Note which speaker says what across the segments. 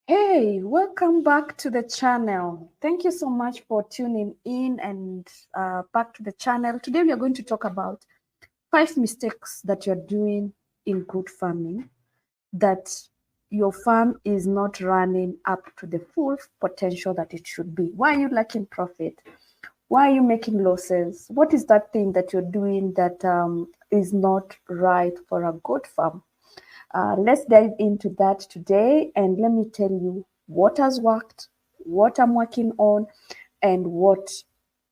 Speaker 1: Hey, welcome back to the channel. Thank you so much for tuning in and back to the channel. Today we are going to talk about 5 mistakes that you're doing in good farming, that your farm is not running up to the full potential that it should be. Why are you lacking profit? Why are you making losses? What is that thing that you're doing that is not right for a good farm? Let's dive into that today, and let me tell you what has worked, what I'm working on, and what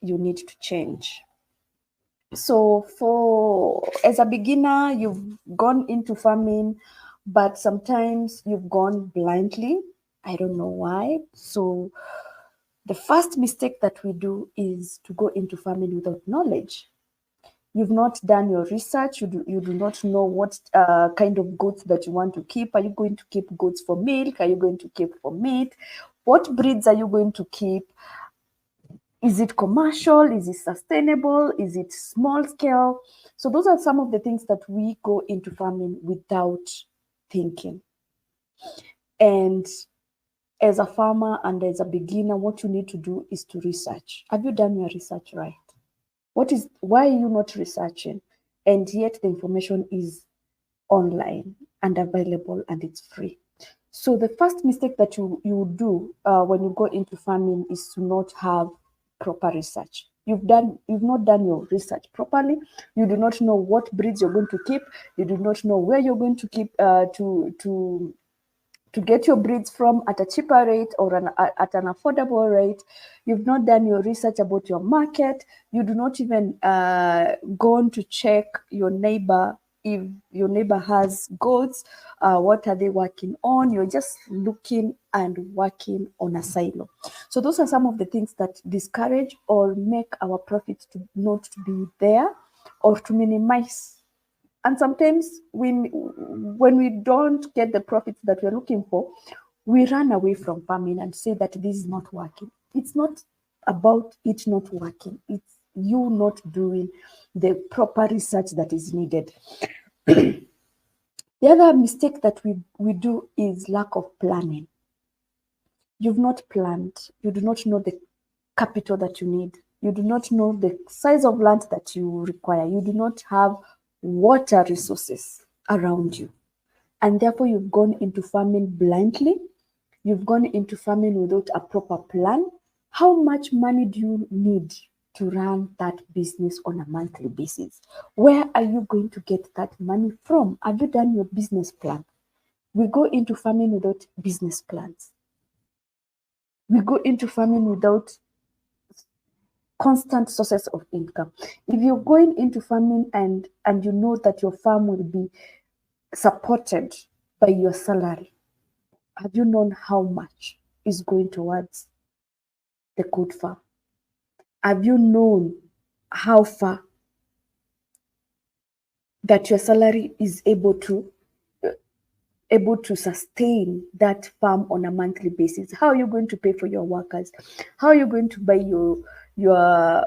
Speaker 1: you need to change. So, for as a beginner, you've gone into farming, but sometimes you've gone blindly. I don't know why. So, the first mistake that we do is to go into farming without knowledge. You've not done your research. You do not know what kind of goats that you want to keep. Are you going to keep goats for milk? Are you going to keep for meat? What breeds are you going to keep? Is it commercial? Is it sustainable? Is it small scale? So those are some of the things that we go into farming without thinking. And as a farmer and as a beginner, what you need to do is to research. Have you done your research right? Why are you not researching? And yet the information is online and available and it's free. So the first mistake that you do when you go into farming is to not have proper research. You've not done your research properly. You do not know what breeds you're going to keep. You do not know where you're going to keep to get your breeds from at a cheaper rate or at an affordable rate. You've not done your research about your market. You do not even go to check your neighbor. If your neighbor has goats, what are they working on? You're just looking and working on a silo. So those are some of the things that discourage or make our profits to not to be there or to minimize. And sometimes when we don't get the profits that we're looking for, we run away from farming and say that this is not working. It's not about it not working. It's you not doing the proper research that is needed. The other mistake that we do is lack of planning. You've not planned. You do not know the capital that you need. You do not know the size of land that you require. You do not have water resources around you. And therefore, you've gone into farming blindly. You've gone into farming without a proper plan. How much money do you need to run that business on a monthly basis? Where are you going to get that money from? Have you done your business plan? We go into farming without business plans. We go into farming without constant sources of income. If you're going into farming and you know that your farm will be supported by your salary, have you known how much is going towards the good farm? Have you known how far that your salary is able to sustain that farm on a monthly basis? How are you going to pay for your workers? How are you going to buy your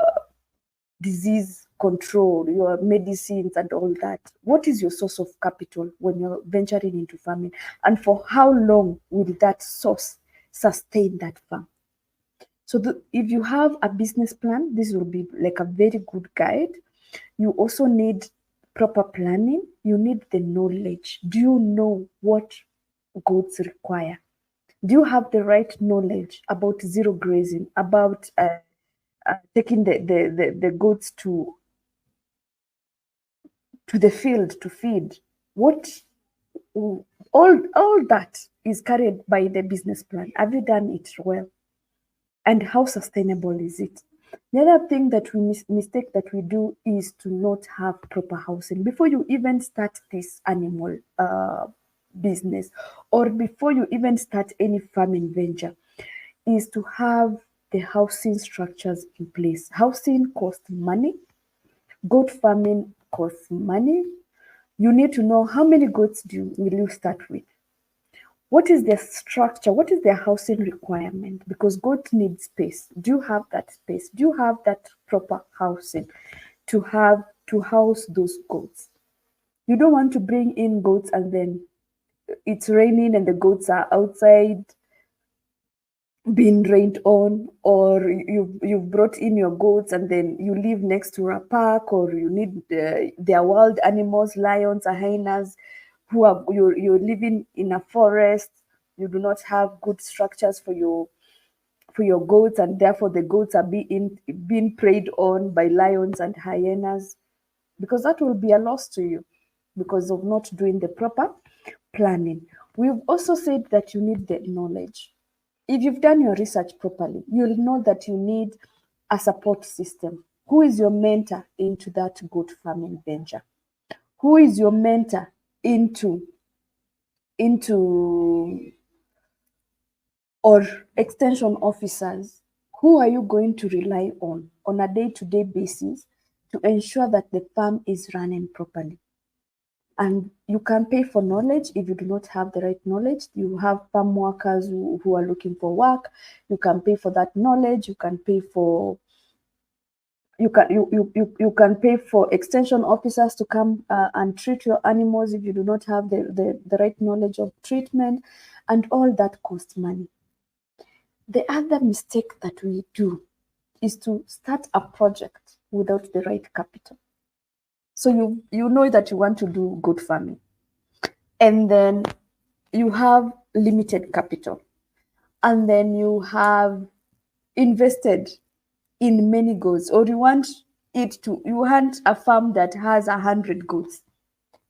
Speaker 1: disease control, your medicines and all that? What is your source of capital when you're venturing into farming? And for how long will that source sustain that farm? So if you have a business plan, this will be like a very good guide. You also need proper planning. You need the knowledge. Do you know what goats require? Do you have the right knowledge about zero grazing, about taking the goats to the field to feed? What all that is carried by the business plan. Have you done it well? And how sustainable is it? The other thing that mistake that we do is to not have proper housing before you even start this animal business, or before you even start any farming venture, is to have the housing structures in place. Housing costs money. Goat farming costs money. You need to know how many goats will you start with. What is their structure? What is their housing requirement? Because goats need space. Do you have that space? Do you have that proper housing to house those goats? You don't want to bring in goats and then it's raining and the goats are outside been rained on, or you've brought in your goats and then you live next to a park, or you need their wild animals, lions, hyenas, who are you're living in a forest. You do not have good structures for your goats, and therefore the goats are being preyed on by lions and hyenas, because that will be a loss to you because of not doing the proper planning. We've also said that you need the knowledge. If you've done your research properly, you'll know that you need a support system. Who is your mentor into that goat farming venture? Who is your mentor into or extension officers? Who are you going to rely on a day-to-day basis to ensure that the farm is running properly? And you can pay for knowledge. If you do not have the right knowledge, you have farm workers who are looking for work. You can pay for that knowledge. You can pay for pay for extension officers to come and treat your animals if you do not have the right knowledge of treatment, and all that costs money. The other mistake that we do is to start a project without the right capital. So you know that you want to do goat farming, and then you have limited capital, and then you have invested in many goats, or you want a farm that has 100 goats,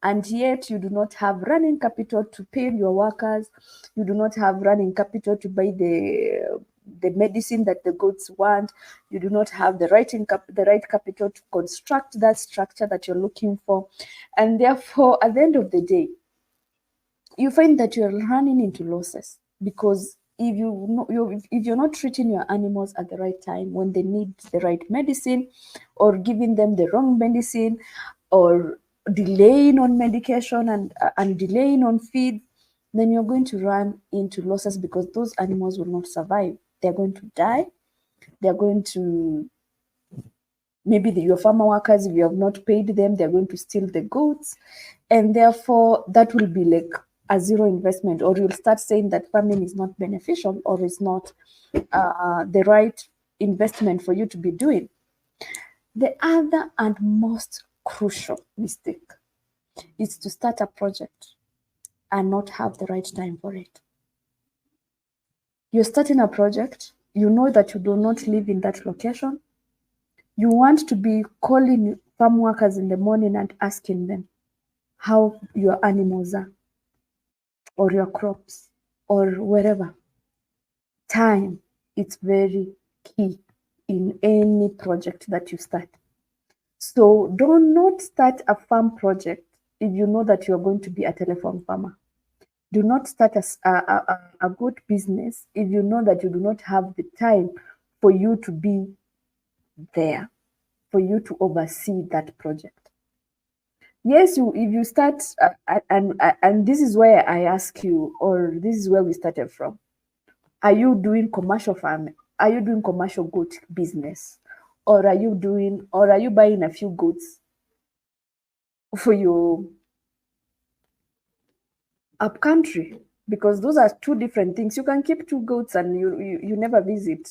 Speaker 1: and yet you do not have running capital to pay your workers. You do not have running capital to buy the medicine that the goats want. You do not have the right capital to construct that structure that you're looking for, and therefore at the end of the day, you find that you're running into losses, because if you're not treating your animals at the right time when they need the right medicine, or giving them the wrong medicine, or delaying on medication and delaying on feed, then you're going to run into losses, because those animals will not survive. They're going to die. They're going to, maybe your farmer workers, if you have not paid them, they're going to steal the goats, and therefore that will be like a zero investment, or you'll start saying that farming is not beneficial, or is not the right investment for you to be doing. The other and most crucial mistake is to start a project and not have the right time for it. You're starting a project, you know that you do not live in that location. You want to be calling farm workers in the morning and asking them how your animals are, or your crops, or wherever. Time is very key in any project that you start. So do not start a farm project if you know that you're going to be a telephone farmer. Do not start a good business if you know that you do not have the time for you to be there, for you to oversee that project. Yes, if you start, and this is where I ask you, or this is where we started from. Are you doing commercial farming? Are you doing commercial goat business? Or are you buying a few goats for your up country? Because those are two different things. You can keep two goats and you never visit.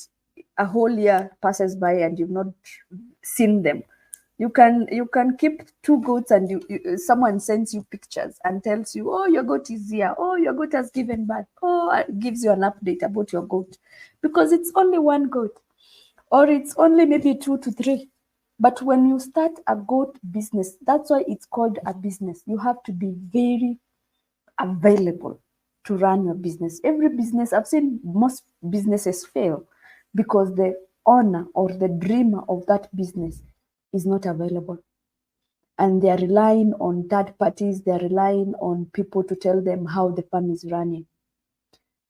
Speaker 1: A whole year passes by and you've not seen them. You can keep two goats and someone sends you pictures and tells you, oh, your goat is here. Oh, your goat has given birth. Oh, gives you an update about your goat, because it's only one goat, or it's only maybe 2 to 3. But when you start a goat business, that's why it's called a business. You have to be very available to run your business. Every business, I've seen most businesses fail because the owner or the dreamer of that business is not available. And they're relying on third parties, they're relying on people to tell them how the farm is running.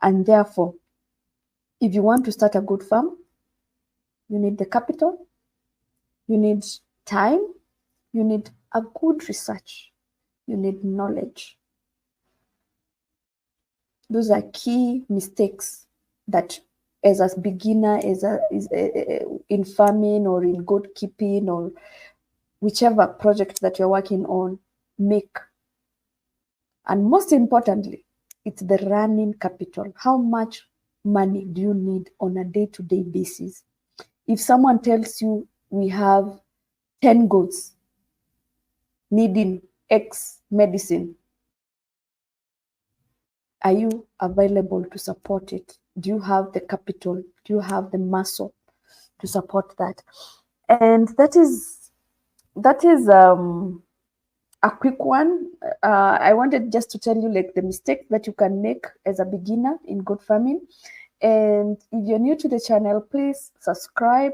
Speaker 1: And therefore, if you want to start a good farm, you need the capital, you need time, you need a good research, you need knowledge. Those are key mistakes that, as a beginner, in farming or in goat keeping or whichever project that you're working on, make. And most importantly, it's the running capital. How much money do you need on a day-to-day basis? If someone tells you we have 10 goats needing X medicine, are you available to support it? Do you have the capital? Do you have the muscle to support that? And that is a quick one. I wanted just to tell you like the mistake that you can make as a beginner in goat farming. And if you're new to the channel, please subscribe.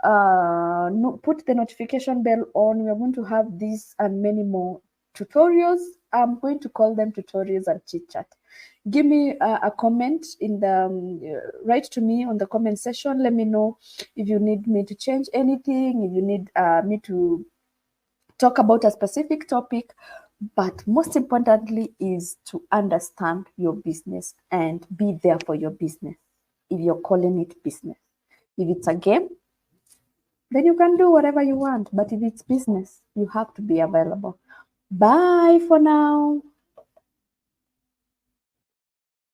Speaker 1: Put the notification bell on. We're going to have these and many more tutorials. I'm going to call them tutorials and chit chat. Give me a comment in the write to me on the comment section. Let me know if you need me to change anything, if you need me to talk about a specific topic, but most importantly is to understand your business and be there for your business. If you're calling it business, if it's a game, then you can do whatever you want. But if it's business, you have to be available. Bye for now.